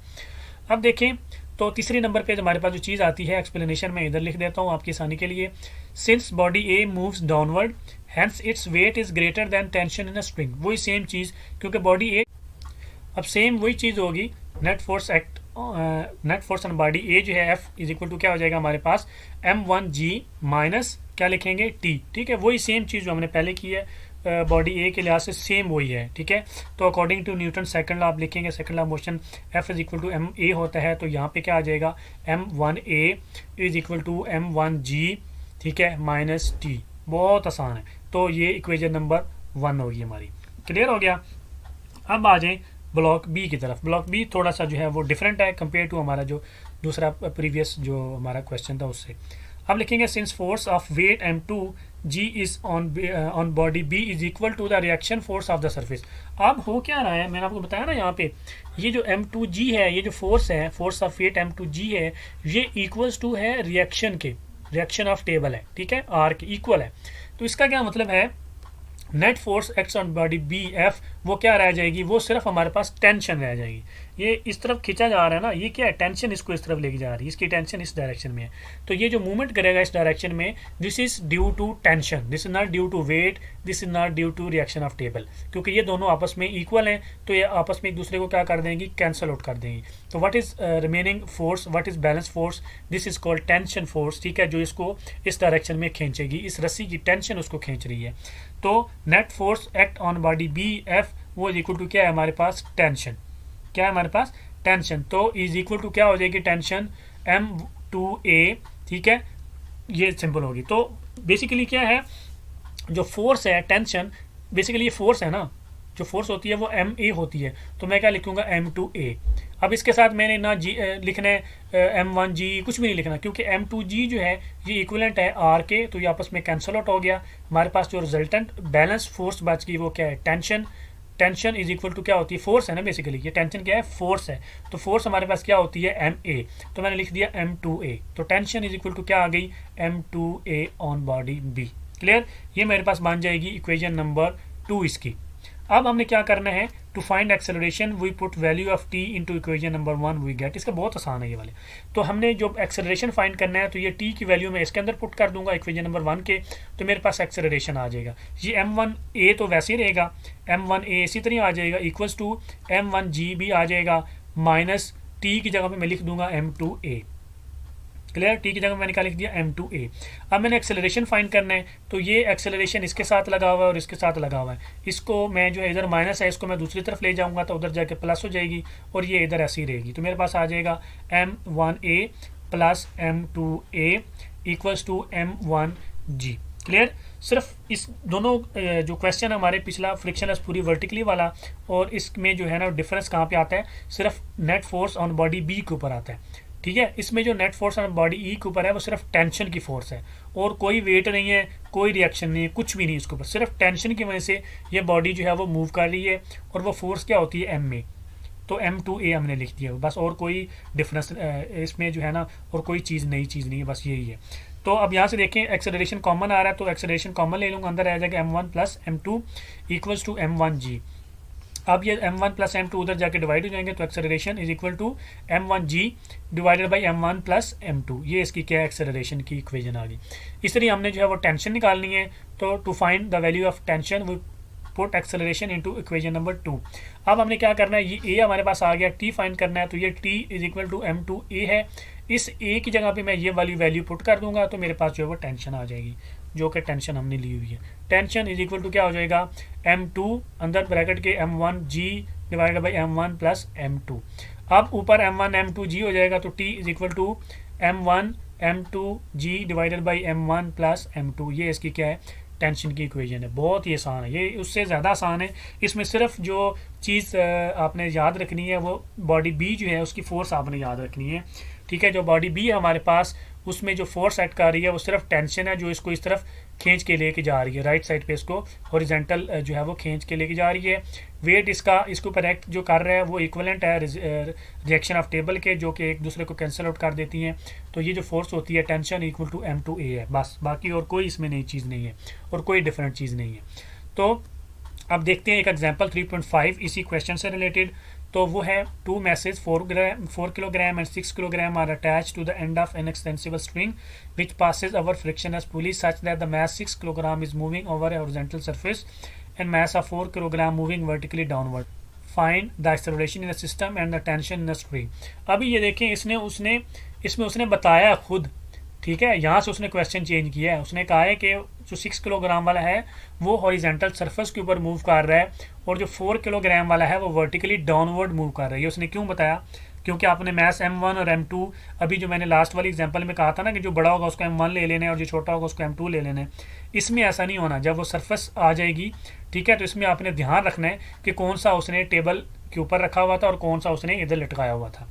अब देखें तो तीसरे नंबर पे हमारे पास जो चीज़ आती है, एक्सप्लेनेशन में इधर लिख देता हूँ आपकी आसानी के लिए। Since body A moves downward hence its weight is greater than tension in a string. वही सेम चीज़, क्योंकि बॉडी ए, अब सेम वही चीज़ होगी, net force on body A जो है F इज इक्वल टू क्या हो जाएगा हमारे पास M1G माइनस क्या लिखेंगे T। ठीक है, वही सेम चीज़ जो हमने पहले की है बॉडी ए के लिहाज से सेम वही है। ठीक है, तो according to Newton second law आप लिखेंगे, second law motion F is equal to ma होता है, तो यहाँ पे क्या आ जाएगा M1A is equal to M1G, ठीक है, माइनस T। बहुत आसान है, तो ये इक्वेशन नंबर 1 होगी हमारी। क्लियर हो गया। अब आ जाए ब्लॉक बी की तरफ। ब्लॉक बी थोड़ा सा जो है वो डिफरेंट है कंपेयर टू हमारा जो दूसरा प्रीवियस जो हमारा क्वेश्चन था उससे। अब लिखेंगे since force of weight m2 g is on body b is equal to the reaction force of the surface. अब हो क्या रहा है, मैंने आपको बताया ना यहाँ पे ये जो m2g है, ये जो फोर्स है, फोर्स ऑफ वेट m2g है, ये इक्वल्स टू है रिएक्शन के, रिएक्शन ऑफ टेबल है, ठीक है, आर के इक्वल है। तो इसका क्या मतलब है, net force acts on body B F वो क्या रह जाएगी, वो सिर्फ हमारे पास टेंशन रह जाएगी। ये इस तरफ खींचा जा रहा है ना, ये क्या है, टेंशन इसको इस तरफ लेके जा रही है, इसकी टेंशन इस डायरेक्शन में है। तो ये जो मूवमेंट करेगा इस डायरेक्शन में, this is due to tension, this is not due to weight, this is not due to reaction of table, क्योंकि ये दोनों आपस में इक्वल हैं, तो ये आपस में एक दूसरे को क्या कर देंगी, कैंसल आउट कर देंगी। तो what is remaining force, what is balance force, this is called tension force, ठीक है, जो इसको इस डायरेक्शन में खींचेगी, इस रस्सी की टेंशन उसको खींच रही है। तो net force act on body B F वो इज इक्वल टू क्या है हमारे पास, टेंशन, क्या है हमारे पास, टेंशन। तो इज इक्वल टू क्या हो जाएगी, टेंशन m2a, ठीक है, ये सिंपल होगी। तो बेसिकली क्या है, जो फोर्स है टेंशन, बेसिकली ये फोर्स है ना, जो फोर्स होती है वो ma होती है, तो मैं क्या लिखूंगा m2a। अब इसके साथ मैंने ना जी लिखना है m1g, कुछ भी नहीं लिखना, क्योंकि m2g जो है ये इक्विवेलेंट है r के, तो ये आपस में कैंसल आउट हो गया। हमारे पास जो रिजल्टेंट बैलेंस फोर्स बच गई वो क्या है, tension. Tension is equal to क्या होती है, फोर्स है ना, बेसिकली ये टेंशन क्या है, फोर्स है। तो फोर्स हमारे पास क्या होती है, ma, तो मैंने लिख दिया m2a। तो टेंशन इज इक्वल टू क्या आ गई, m2a on body b। Clear, ये मेरे पास बन जाएगी इक्वेशन नंबर 2 इसकी। अब हमने क्या करना है, to find acceleration we put value of t into equation number 1 we get. इसका बहुत आसान है ये वाले। तो हमने जो एक्सेलरेशन फाइंड करना है, तो ये t की वैल्यू मैं इसके अंदर पुट कर दूंगा इक्वेशन नंबर 1 के, तो मेरे पास एक्सेलरेशन आ जाएगा। ये m1a तो वैसे ही रहेगा, m1a इसी तरह आ जाएगा, इक्वल्स टू m1g भी आ जाएगा, माइनस t की जगह पे मैं लिख दूंगा m2a। क्लियर, टी की जगह मैंने क्या लिख दिया, m2a। अब मैंने एक्सेलरेशन फाइंड करना है, तो ये एक्सेलरेशन इसके साथ लगा हुआ है और इसके साथ लगा हुआ है। इसको मैं जो है इधर माइनस है, इसको मैं दूसरी तरफ ले जाऊंगा तो उधर जाके प्लस हो जाएगी, और ये इधर ऐसी रहेगी। तो मेरे पास आ जाएगा m1a plus m2a equals to m1g। Clear, सिर्फ इस दोनों जो क्वेश्चन हमारे पिछला फ्रिक्शनलेस पूरी वर्टिकली वाला, और इसमें जो है ना डिफरेंस कहाँ पे आता है, सिर्फ net force on body B के ऊपर आता है, ठीक है। इसमें जो net force on body E के ऊपर है वो सिर्फ टेंशन की फोर्स है, और कोई वेट नहीं है, कोई रिएक्शन नहीं है, कुछ भी नहीं इसके ऊपर, सिर्फ टेंशन की वजह से ये बॉडी जो है वो मूव कर रही है, और वो फोर्स क्या होती है, m में। तो m2a हमने लिख दिया बस, और कोई डिफरेंस इसमें जो है ना, और कोई चीज़ नई चीज़ नहीं है, बस यही है। तो अब यहाँ से देखें एक्सेलरेशन कॉमन आ रहा है, तो एक्सेलरेशन कॉमन ले लूँगा, अंदर आ जाएगा m1 plus m2 equals to m1g। अब ये m1 प्लस m2 उधर जाके डिवाइड हो जाएंगे, तो acceleration is equal to m1g divided by m1 plus m2। ये इसकी क्या है, एक्सेलरेशन की इक्वेशन आ गई। इस तरह हमने जो है वो टेंशन निकालनी है, तो to find the value of tension we put acceleration into equation number 2। अब हमने क्या करना है, ये a हमारे पास आ गया, t फाइंड करना है, तो ये t is equal to m2a है। इस a की जगह पे मैं ये वाली वैल्यू पुट कर दूंगा, तो मेरे पास जो है वो टेंशन आ जाएगी, जो कि टेंशन हमने ली हुई है। टेंशन इज इक्वल टू क्या हो जाएगा, m2 अंदर ब्रैकेट के m1g divided by m1 plus m2। अब ऊपर m1 m2g हो जाएगा, तो t is equal to m1 m2g divided by m1 plus m2। ये इसकी क्या है, टेंशन की इक्वेशन है। बहुत ही आसान है, ये उससे ज़्यादा आसान है। इसमें सिर्फ जो चीज़ आपने याद रखनी है वो बॉडी बी जो है उसकी फोर्स आपने याद रखनी है, ठीक है। जो बॉडी बी है हमारे पास, उसमें जो फोर्स एक्ट कर रही है वो सिर्फ टेंशन है, जो इसको इस तरफ खींच के लेके जा रही है, राइट साइड पे इसको हॉरिजॉन्टल जो है वो खींच के लेके जा रही है। वेट इसका इसके ऊपर एक्ट जो कर रहा है वो इक्विवेलेंट है रिएक्शन ऑफ टेबल के, जो कि एक दूसरे को कैंसिल आउट कर देती हैं। तो ये जो फोर्स होती है टेंशन इक्वल टू m2a है, बस, बाकी और कोई इसमें नई चीज़ नहीं है और कोई डिफरेंट चीज़ नहीं है। तो अब देखते हैं एक एग्जाम्पल 3.5 इसी क्वेश्चन से रिलेटेड। तो वो है, two masses 4 kilogram and 6 kilogram are attach to the end of an extensible string which passes over frictionless pulley such that the mass 6 kilogram is moving over a horizontal surface and mass of 4 kilogram moving vertically downward. Find the acceleration in the system and the tension in the string. अभी ये देखें, इसमें उसने बताया खुद, ठीक है। यहाँ से उसने क्वेश्चन चेंज किया है, उसने कहा है कि जो 6 किलोग्राम वाला है वो हॉरिजॉन्टल सरफेस के ऊपर मूव कर रहा है, और जो 4 किलोग्राम वाला है वो वर्टिकली डाउनवर्ड मूव कर रहा है। ये उसने क्यों बताया, क्योंकि आपने मैथ m1 और m2 अभी जो मैंने लास्ट वाली एग्जांपल में कहा था ना कि जो बड़ा होगा उसको m1 ले लेना है और जो छोटा होगा उसको m2 ले लेना है। इसमें ऐसा नहीं होना, जब वो सरफेस आ जाएगी, ठीक है, तो इसमें आपने ध्यान रखना है कि कौन सा उसने टेबल के ऊपर रखा हुआ था और कौन सा उसने इधर लटकाया हुआ था।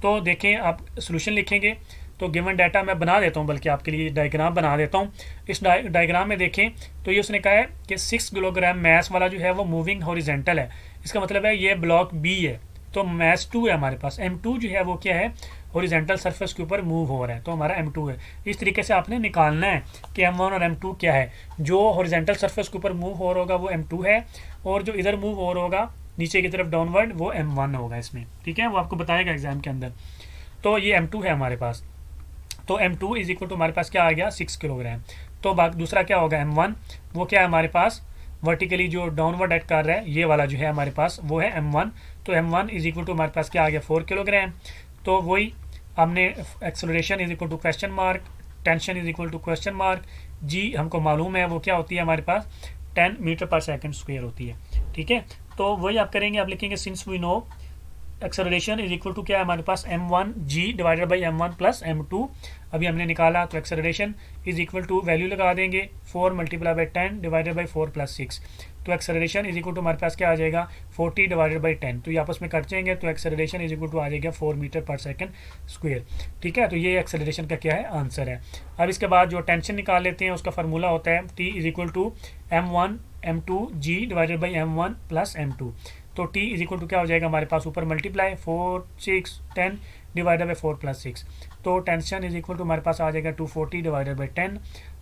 तो देखें, आप सोल्यूशन लिखेंगे तो गिवन डाटा मैं बना देता हूँ, बल्कि आपके लिए डायग्राम बना देता हूँ। इस डायग्राम में देखें तो ये उसने कहा है कि 6 किलोग्राम मैस वाला जो है वो मूविंग हॉरिजेंटल है। इसका मतलब है ये ब्लॉक बी है, तो मैस 2 है हमारे पास। M2 जो है वो क्या है, हॉरिजेंटल सरफेस के ऊपर मूव हो रहा है, तो हमारा M2 है। इस तरीके से आपने निकालना है कि M1 और M2 क्या है। जो हॉरिजेंटल सरफेस के ऊपर मूव हो रहा होगा वो M2 है, और जो इधर मूव हो रहा होगा नीचे की तरफ डाउनवर्ड वो M1 होगा इसमें, ठीक है। वो आपको बताएगा एग्जाम के अंदर। तो ये M2 है हमारे पास। तो M2 इज इक्वल टू हमारे पास क्या आ गया, 6 किलोग्राम। तो दूसरा क्या होगा M1, वो क्या है हमारे पास, वर्टिकली जो डाउनवर्ड एक्ट कर रहा है ये वाला जो है हमारे पास वो है M1। तो M1 इज इक्वल टू हमारे पास क्या आ गया, 4 किलोग्राम। तो वही हमने acceleration is equal to question mark, tension is equal to question mark, g हमको मालूम है वो क्या होती है हमारे पास 10 मीटर पर सेकंड स्क्वायर होती है, ठीक है। तो वही आप करेंगे, आप लिखेंगे since we know acceleration is equal to क्या है हमारे पास M1 G divided by M1 plus M2 अभी हमने निकाला। तो acceleration is equal to value लगा देंगे 4 multiply by 10 divided by 4 plus 6। तो एक्सेलरेशन इज इक्वल टू हमारे पास क्या आ जाएगा 40 डिवाइडेड बाई 10। तो ये आपस में कट जाएंगे, तो एक्सेलरेशन इज इक्वल टू आ जाएगा 4 मीटर पर सेकंड स्क्वायर, ठीक है। तो ये एक्सेलरेशन का क्या है आंसर है। अब इसके बाद जो टेंशन निकाल लेते हैं उसका फार्मूला होता है T is equal to M1 M2 G divided by M1 plus M2। तो T इज इक्वल टू क्या हो जाएगा हमारे पास ऊपर मल्टीप्लाई 4 6 10 डिवाइडेड बाई 4 प्लस 6। तो टेंशन इज इक्वल टू हमारे पास आ जाएगा 240 डिवाइडेड बाई 10।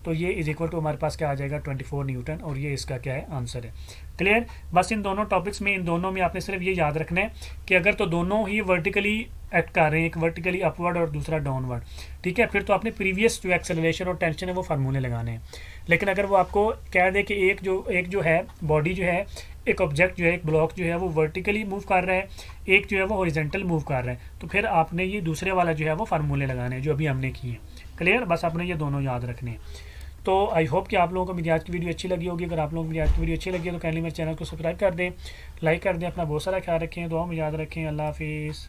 तो ये इज इक्वल टू हमारे पास क्या आ जाएगा 24 न्यूटन, और ये इसका क्या है आंसर है। क्लियर। बस इन दोनों टॉपिक्स में, इन दोनों में आपने सिर्फ ये याद रखना है कि अगर तो दोनों ही वर्टिकली एक्ट कर रहे हैं, एक वर्टिकली अपवर्ड और दूसरा डाउनवर्ड, ठीक है, फिर तो आपने प्रीवियस जो एक्सेलरेशन और टेंशन है वो फार्मूले लगाने हैं। लेकिन अगर वो आपको कह दे कि एक जो है बॉडी जो है, एक ऑब्जेक्ट जो है, एक ब्लॉक जो है वो वर्टिकली मूव कर रहा है, एक जो है वो हॉरिजेंटल मूव कर रहा है, तो फिर आपने ये दूसरे वाला जो है वो फार्मूले लगाने हैं जो अभी हमने किए हैं। क्लियर। बस आपने ये दोनों याद रखने हैं। तो आई होप कि आप लोगों को मेरी आज की वीडियो अच्छी लगी होगी। अगर आप लोगों को मेरी आज की वीडियो अच्छी लगी है तो काइंडली मेरे चैनल को सब्सक्राइब कर दें, लाइक कर दें, अपना बहुत सारा ख्याल रखें, दुआ में याद रखें। अल्लाह हाफिज़।